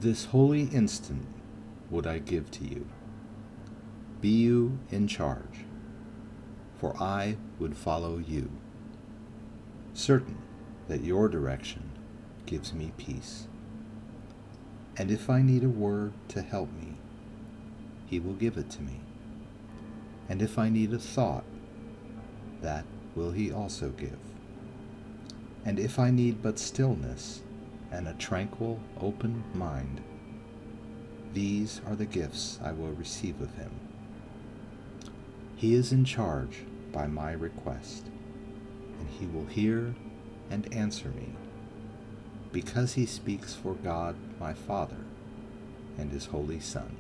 This holy instant would I give to you. Be you in charge, for I would follow you, certain that your direction gives me peace. And if I need a word to help me, he will give it to me. And if I need a thought, that will he also give. And if I need but stillness and a tranquil, open mind, these are the gifts I will receive of him. He is in charge by my request, and he will hear and answer me, because he speaks for God my Father and his Holy Son.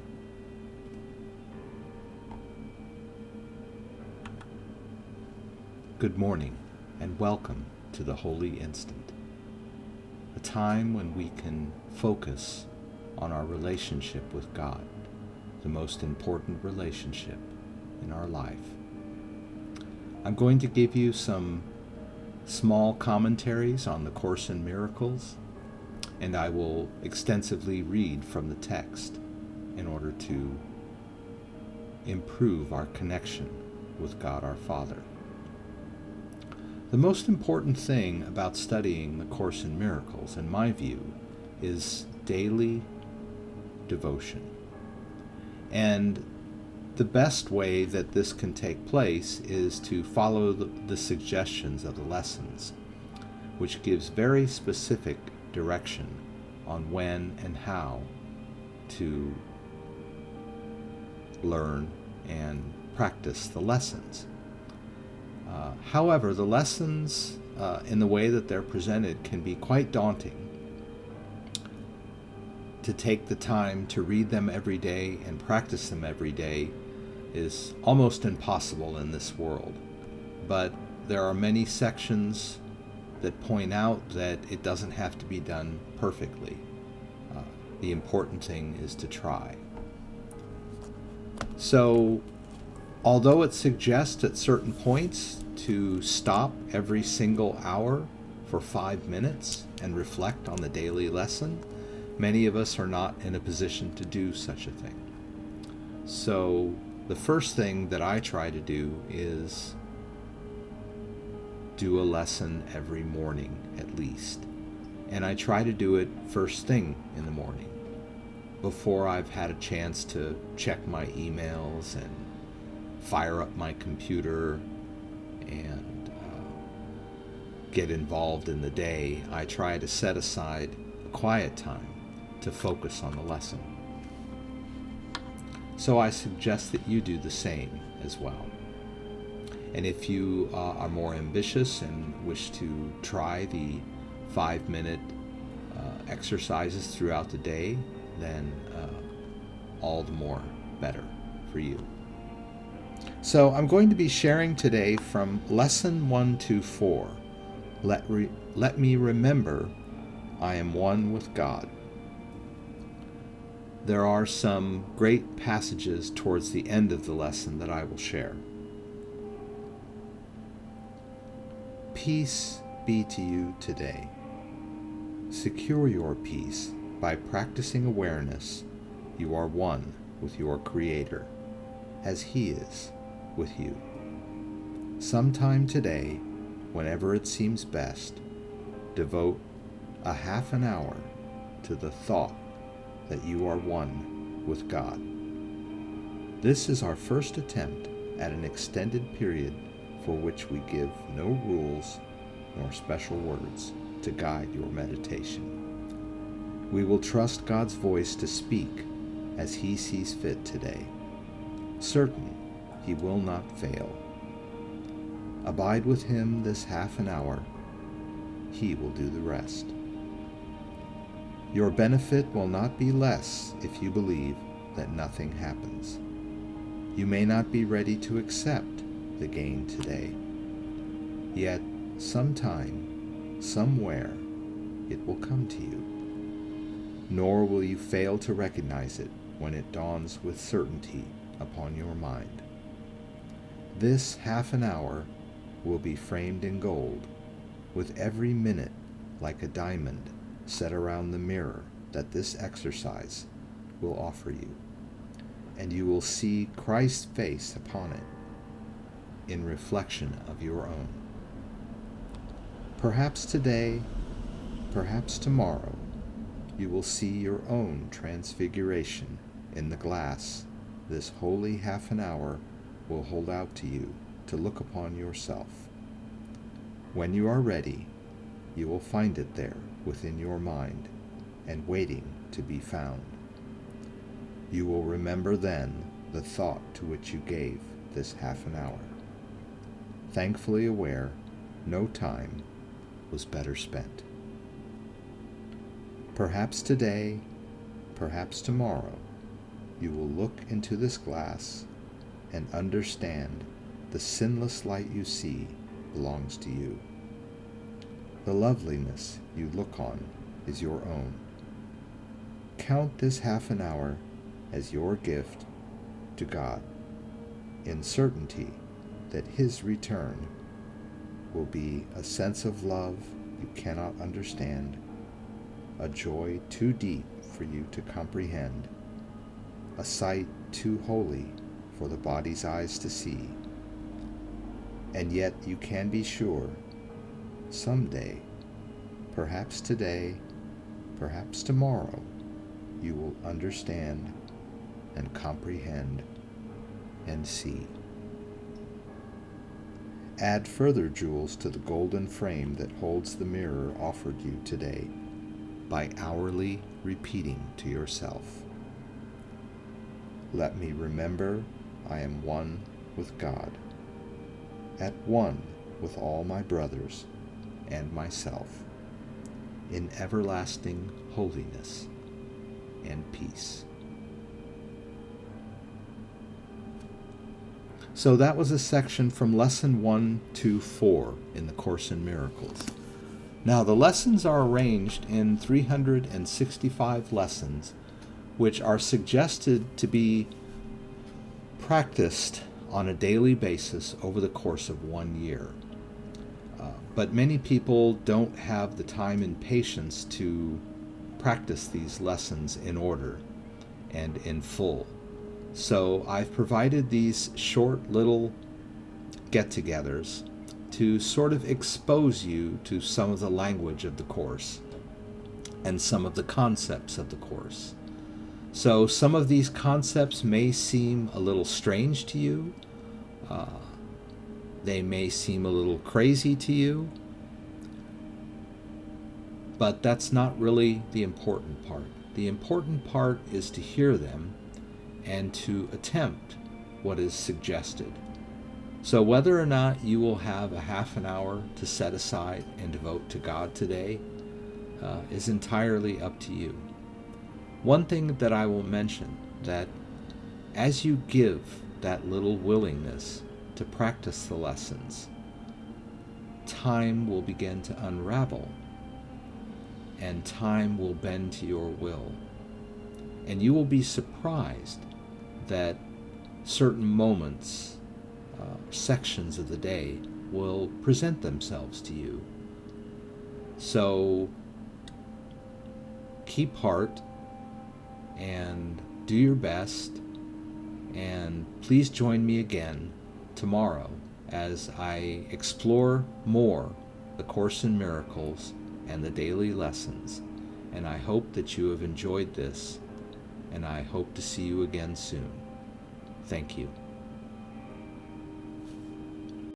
Good morning, and welcome to the Holy Instant, a time when we can focus on our relationship with God, the most important relationship in our life. I'm going to give you some small commentaries on the Course in Miracles, and I will extensively read from the text in order to improve our connection with God our Father. The most important thing about studying the Course in Miracles, in my view, is daily devotion. And the best way that this can take place is to follow the suggestions of the lessons, which gives very specific direction on when and how to learn and practice the lessons. However, the lessons, in the way that they're presented, can be quite daunting. To take the time to read them every day and practice them every day is almost impossible in this world. But there are many sections that point out that it doesn't have to be done perfectly. The important thing is to try. So, although it suggests at certain points to stop every single hour for 5 minutes and reflect on the daily lesson, many of us are not in a position to do such a thing. So the first thing that I try to do is do a lesson every morning at least. And I try to do it first thing in the morning, before I've had a chance to check my emails and fire up my computer and get involved in the day. I try to set aside a quiet time to focus on the lesson. So I suggest that you do the same as well. And if you are more ambitious and wish to try the 5-minute exercises throughout the day, then all the more better for you. So I'm going to be sharing today from Lesson 124, Let me remember I am one with God. There are some great passages towards the end of the lesson that I will share. Peace be to you today. Secure your peace by practicing awareness you are one with your Creator, as He is with you. Sometime today, whenever it seems best, devote a half an hour to the thought that you are one with God. This is our first attempt at an extended period for which we give no rules nor special words to guide your meditation. We will trust God's voice to speak as He sees fit today. Certain He will not fail. Abide with Him this half an hour. He will do the rest. Your benefit will not be less if you believe that nothing happens. You may not be ready to accept the gain today. Yet, sometime, somewhere, it will come to you. Nor will you fail to recognize it when it dawns with certainty upon your mind. This half an hour will be framed in gold, with every minute like a diamond set around the mirror that this exercise will offer you, and you will see Christ's face upon it in reflection of your own. Perhaps today, perhaps tomorrow, you will see your own transfiguration in the glass this holy half an hour will hold out to you to look upon yourself. When you are ready, you will find it there within your mind and waiting to be found. You will remember then the thought to which you gave this half an hour, thankfully aware no time was better spent. Perhaps today, perhaps tomorrow, you will look into this glass and understand the sinless light you see belongs to you. The loveliness you look on is your own. Count this half an hour as your gift to God, in certainty that His return will be a sense of love you cannot understand, a joy too deep for you to comprehend, a sight too holy for the body's eyes to see. And yet you can be sure, someday, perhaps today, perhaps tomorrow, you will understand and comprehend and see. Add further jewels to the golden frame that holds the mirror offered you today by hourly repeating to yourself, "Let me remember I am one with God, at one with all my brothers and myself, in everlasting holiness and peace." So that was a section from Lesson 1 to 4 in the Course in Miracles. Now the lessons are arranged in 365 lessons, which are suggested to be practiced on a daily basis over the course of 1 year. But many people don't have the time and patience to practice these lessons in order and in full. So I've provided these short little get-togethers to sort of expose you to some of the language of the Course and some of the concepts of the Course. So some of these concepts may seem a little strange to you. They may seem a little crazy to you. But that's not really the important part. The important part is to hear them and to attempt what is suggested. So whether or not you will have a half an hour to set aside and devote to God today is entirely up to you. One thing that I will mention, that as you give that little willingness to practice the lessons, time will begin to unravel and time will bend to your will. And you will be surprised that certain moments, sections of the day, will present themselves to you. So keep heart and do your best, and please join me again tomorrow as I explore more the Course in Miracles and the daily lessons. And I hope that you have enjoyed this, and I hope to see you again soon. Thank you.